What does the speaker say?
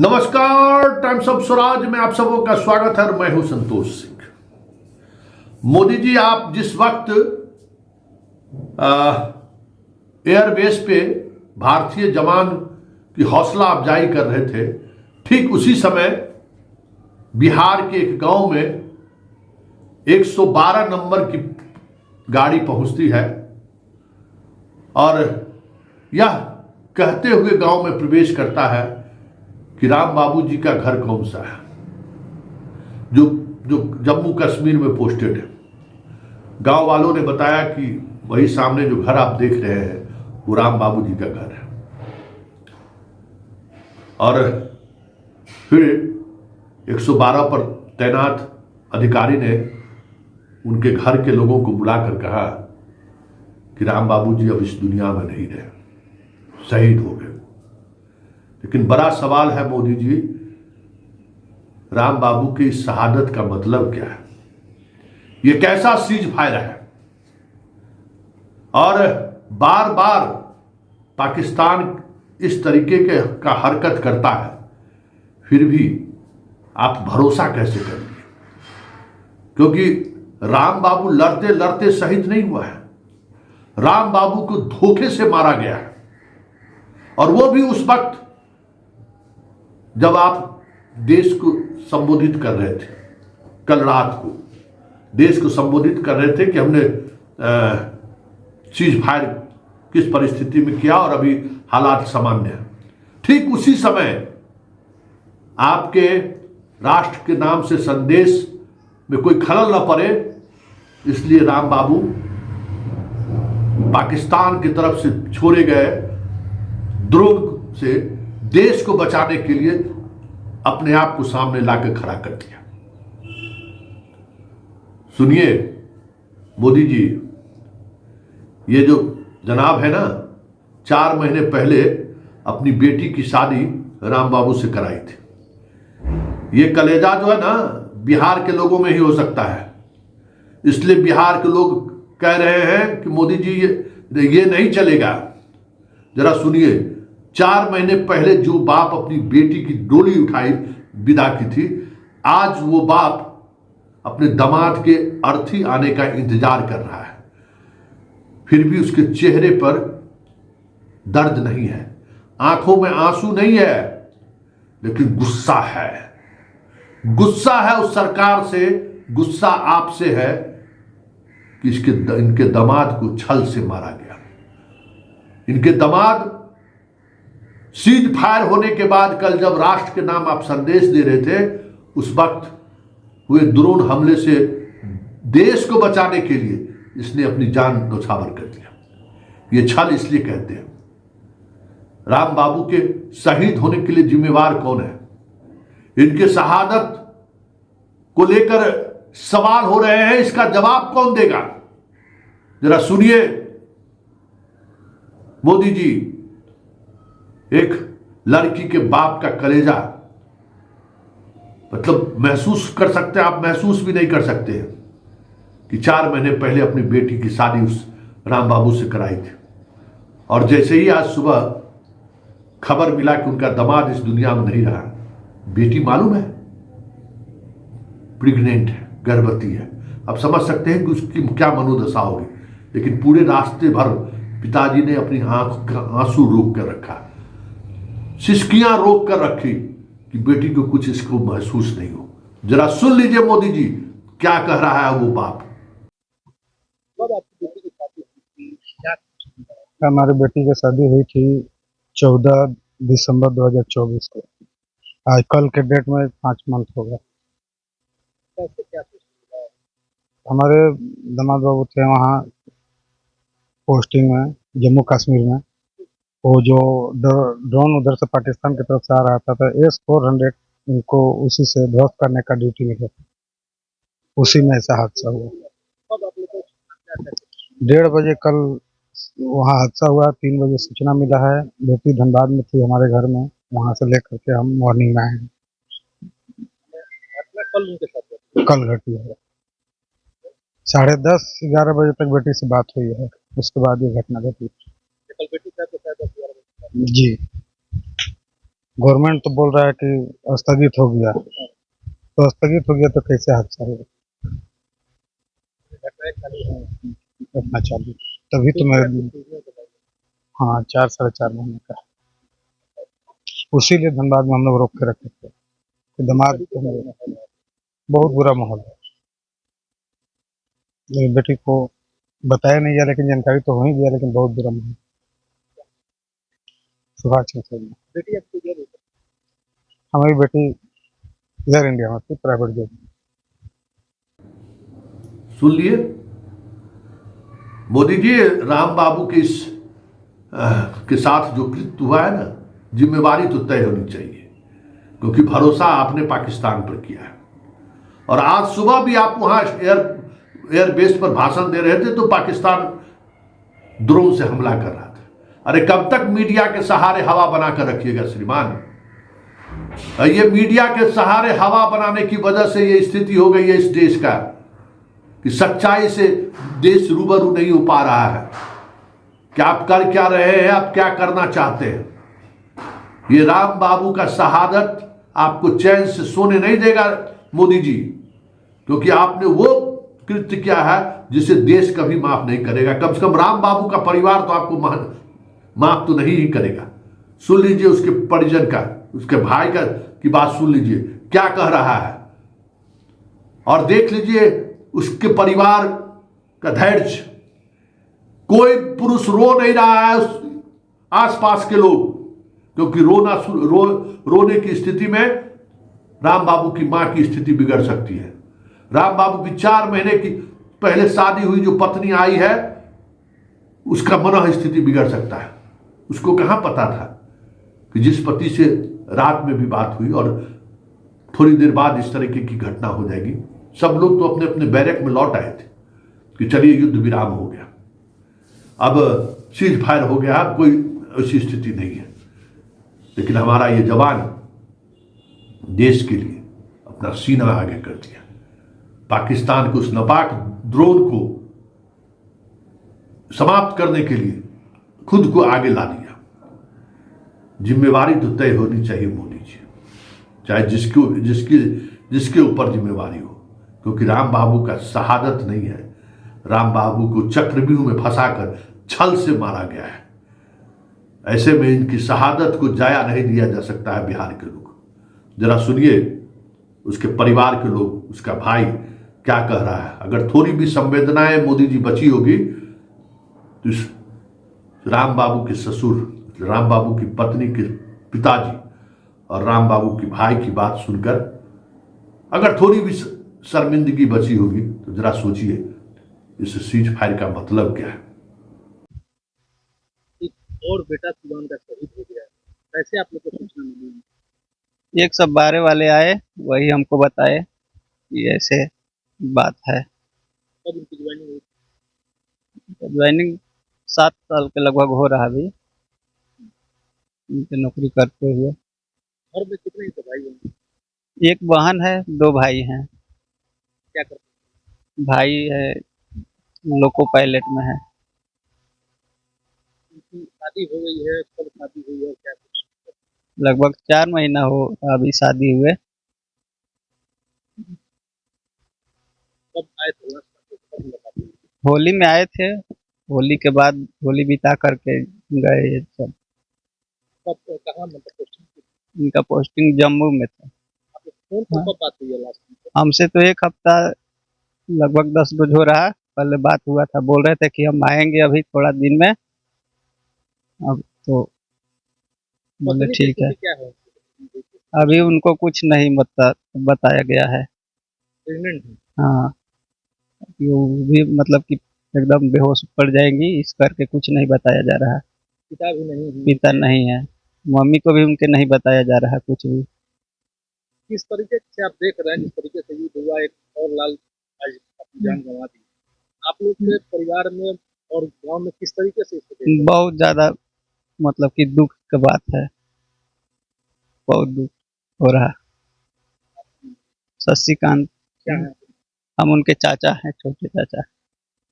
नमस्कार, times of Swaraj में आप सबों का स्वागत है और मैं हूं संतोष सिंह। मोदी जी, आप जिस वक्त एयरबेस पे भारतीय जवान की हौसला अफजाई कर रहे थे, ठीक उसी समय बिहार के एक गांव में 112 नंबर की गाड़ी पहुंचती है और यह कहते हुए गांव में प्रवेश करता है कि राम बाबू जी का घर कौन सा है, जो जो जम्मू कश्मीर में पोस्टेड है। गांव वालों ने बताया कि वही सामने जो घर आप देख रहे हैं वो राम बाबू जी का घर है। और फिर 112 पर तैनात अधिकारी ने उनके घर के लोगों को बुलाकर कहा कि राम बाबू जी अब इस दुनिया में नहीं रहे, शहीद हो गए। लेकिन बड़ा सवाल है मोदी जी, राम बाबू की इस शहादत का मतलब क्या है? ये कैसा सीज फायर है? और बार बार पाकिस्तान इस तरीके का हरकत करता है, फिर भी आप भरोसा कैसे करेंगे? क्योंकि राम बाबू लड़ते लड़ते शहीद नहीं हुआ है, राम बाबू को धोखे से मारा गया है। और वो भी उस वक्त जब आप देश को संबोधित कर रहे थे, कल रात को देश को संबोधित कर रहे थे कि हमने सीज फायर किस परिस्थिति में किया और अभी हालात सामान्य हैं। ठीक उसी समय आपके राष्ट्र के नाम से संदेश में कोई खलल न पड़े, इसलिए राम बाबू पाकिस्तान की तरफ से छोड़े गए ड्रोन से देश को बचाने के लिए अपने आप को सामने लाकर खड़ा कर दिया। सुनिए मोदी जी, ये जो जनाब है ना, 4 महीने पहले अपनी बेटी की शादी राम बाबू से कराई थी। ये कलेजा जो है ना, बिहार के लोगों में ही हो सकता है। इसलिए बिहार के लोग कह रहे हैं कि मोदी जी ये नहीं चलेगा। जरा सुनिए, 4 महीने पहले जो बाप अपनी बेटी की डोली उठाई विदा की थी, आज वो बाप अपने दामाद के अर्थी आने का इंतजार कर रहा है। फिर भी उसके चेहरे पर दर्द नहीं है, आंखों में आंसू नहीं है, लेकिन गुस्सा है। गुस्सा है उस सरकार से, गुस्सा आपसे है कि इनके दामाद को छल से मारा गया। इनके दामाद सीज फायर होने के बाद कल जब राष्ट्र के नाम आप संदेश दे रहे थे, उस वक्त हुए ड्रोन हमले से देश को बचाने के लिए इसने अपनी जान न्यौछावर कर दिया। ये छल इसलिए कहते हैं। राम बाबू के शहीद होने के लिए जिम्मेवार कौन है? इनके शहादत को लेकर सवाल हो रहे हैं, इसका जवाब कौन देगा? जरा सुनिए मोदी जी, एक लड़की के बाप का कलेजा, मतलब महसूस कर सकते हैं आप, महसूस भी नहीं कर सकते हैं कि 4 महीने पहले अपनी बेटी की शादी उस राम बाबू से कराई थी। और जैसे ही आज सुबह खबर मिला कि उनका दामाद इस दुनिया में नहीं रहा, बेटी मालूम है प्रेग्नेंट है, गर्भवती है। अब समझ सकते हैं कि उसकी क्या मनोदशा होगी। लेकिन पूरे रास्ते भर पिताजी ने अपनी आंख का आंसू रोक कर रखा, सिसकियां रोक कर रखी कि बेटी को कुछ इसको महसूस नहीं हो। जरा सुन लीजिए मोदी जी क्या कह रहा है वो बाप। हमारी बेटी की शादी हुई थी 14 दिसंबर 2024 को। आज कल के डेट में 5 मंथ हो गया। हमारे दामाद बाबू थे वहाँ पोस्टिंग में जम्मू कश्मीर में। वो जो ड्रोन उधर से पाकिस्तान की तरफ से आ रहा था, तो S-400 इनको उसी से ध्वस्त करने का ड्यूटी मिला, उसी में ऐसा हादसा हुआ। 1:30 बजे कल वहाँ हादसा हुआ। 3 बजे सूचना मिला है। बेटी धनबाद में थी हमारे घर में, वहाँ से लेकर के हम मॉर्निंग में आए हैं। कल घटी है। 10:30-11 बजे तक बेटी से बात हुई है, उसके बाद ये घटना घटी। जी गवर्नमेंट तो बोल रहा है कि स्थगित हो गया, तो स्थगित हो गया तो कैसे हादसा होगा? घटना चालू, तभी तो मैं, हाँ 4 साढ़े 4 महीने का, उसीलिए धनबाद में हम लोग रोक के रखे थे कि दामाद को बहुत बुरा माहौल है। मेरी बेटी को बताया नहीं गया, लेकिन जानकारी तो हो ही गया, लेकिन बहुत बुरा माहौल। सुभाष चंद्र में बेटी आपको इधर हमारी बेटी एयर इंडिया में थी, प्राइवेट जॉब। सुन लिए मोदी जी, राम बाबू के इस के साथ जो कृत्य हुआ है ना, जिम्मेवारी तो तय होनी चाहिए, क्योंकि भरोसा आपने पाकिस्तान पर किया है। और आज सुबह भी आप वहां एयरबेस पर भाषण दे रहे थे तो पाकिस्तान ड्रोन से हमला कर रहा था। अरे कब तक मीडिया के सहारे हवा बनाकर रखिएगा श्रीमान? ये मीडिया के सहारे हवा बनाने की वजह से ये स्थिति हो गई है इस देश का कि सच्चाई से देश रूबरू नहीं हो पा रहा है कि आप कर क्या रहे हैं, आप क्या करना चाहते हैं। ये राम बाबू का शहादत आपको चैन से सोने नहीं देगा मोदी जी, क्योंकि आपने वो कृत्य किया है जिसे देश कभी माफ नहीं करेगा। कम से कम राम बाबू का परिवार तो आपको माफ तो नहीं ही करेगा। सुन लीजिए उसके परिजन का, उसके भाई का की बात सुन लीजिए क्या कह रहा है, और देख लीजिए उसके परिवार का धैर्य। कोई पुरुष रो नहीं रहा है, आसपास के लोग, क्योंकि रोने की स्थिति में राम बाबू की मां की स्थिति बिगड़ सकती है। राम बाबू की 4 महीने की पहले शादी हुई जो पत्नी आई है, उसका मन स्थिति बिगड़ सकता है। उसको कहां पता था कि जिस पति से रात में भी बात हुई और थोड़ी देर बाद इस तरीके की घटना हो जाएगी। सब लोग तो अपने अपने बैरक में लौट आए थे कि चलिए युद्ध विराम हो गया, अब सीज फायर हो गया, अब कोई ऐसी स्थिति नहीं है। लेकिन हमारा ये जवान देश के लिए अपना सीना आगे कर दिया, पाकिस्तान को उस नापाक ड्रोन को समाप्त करने के लिए खुद को आगे ला दिया। जिम्मेवारी तो तय होनी चाहिए मोदी जी, चाहे जिसके ऊपर जिम्मेवारी हो, क्योंकि राम बाबू का शहादत नहीं है। राम बाबू को चक्रव्यूह में फंसाकर छल से मारा गया है। ऐसे में इनकी शहादत को जाया नहीं दिया जा सकता है। बिहार के लोग जरा सुनिए, उसके परिवार के लोग, उसका भाई क्या कह रहा है। अगर थोड़ी भी संवेदनाएं मोदी जी बची होगी तो इस राम बाबू के ससुर, राम बाबू की पत्नी के पिताजी और राम बाबू की भाई की बात सुनकर अगर थोड़ी भी शर्मिंदगी बची होगी तो जरा सोचिए इस सीज फायर का मतलब क्या है। और बेटा सुदान का शहीद हो गया है, कैसे आप लोग को सूचना मिली? 112 वाले आए, वही हमको बताए कि ऐसे बात है। कब उनकी ज्वाइनिंग हुई? ज्वाइनिंग 7 साल के लगभग हो रहा अभी, उनकी नौकरी करते हुए। घर में कितने ही तो भाई हैं? एक बहन है, 2 भाई हैं। क्या करते भाई है लोको पायलट में है। हैं? उनकी शादी हो गई है, कब शादी हुई है, क्या कुछ? लगभग 4 महीना हो अभी शादी हुए। कब आए थे वहाँ से? कब मुलाकात हुई? होली में आए थे, होली के बाद होली बिता करके गए ये सब। कब कहाँ मतलब पोस्टिंग की? इनका पोस्टिंग जम्मू में था। आप लोग फोन पर कब बात हुई है लास्ट में? हमसे तो 1 हफ्ता लगभग 10 रोज हो रहा, पहले बात हुआ था। बोल रहे थे कि हम आएंगे अभी थोड़ा दिन में। अब तो बोले पत्नी की ठीक है। स्थिति क्या है? अभी उनको कुछ नहीं बताया गया है। प्रेग्नेंट है? हाँ, कि वो भी मतलब कि एकदम बेहोश पड़ जाएंगी, इस करके कुछ नहीं बताया जा रहा है। पिता भी नहीं है? पिता नहीं है, मम्मी को भी उनके नहीं बताया जा रहा है कुछ भी। किस तरीके से आप देख रहे हैं, जिस तरीके से युद्ध हुआ, एक और लाल आज अपनी जान गंवा दी, आप लोग के परिवार में और गांव में किस तरीके से इसको देख रहे हैं? बहुत ज्यादा मतलब कि दुख की बात है, बहुत दुख हो रहा है। शशिकांत, क्या है? हम उनके चाचा हैं, छोटे चाचा।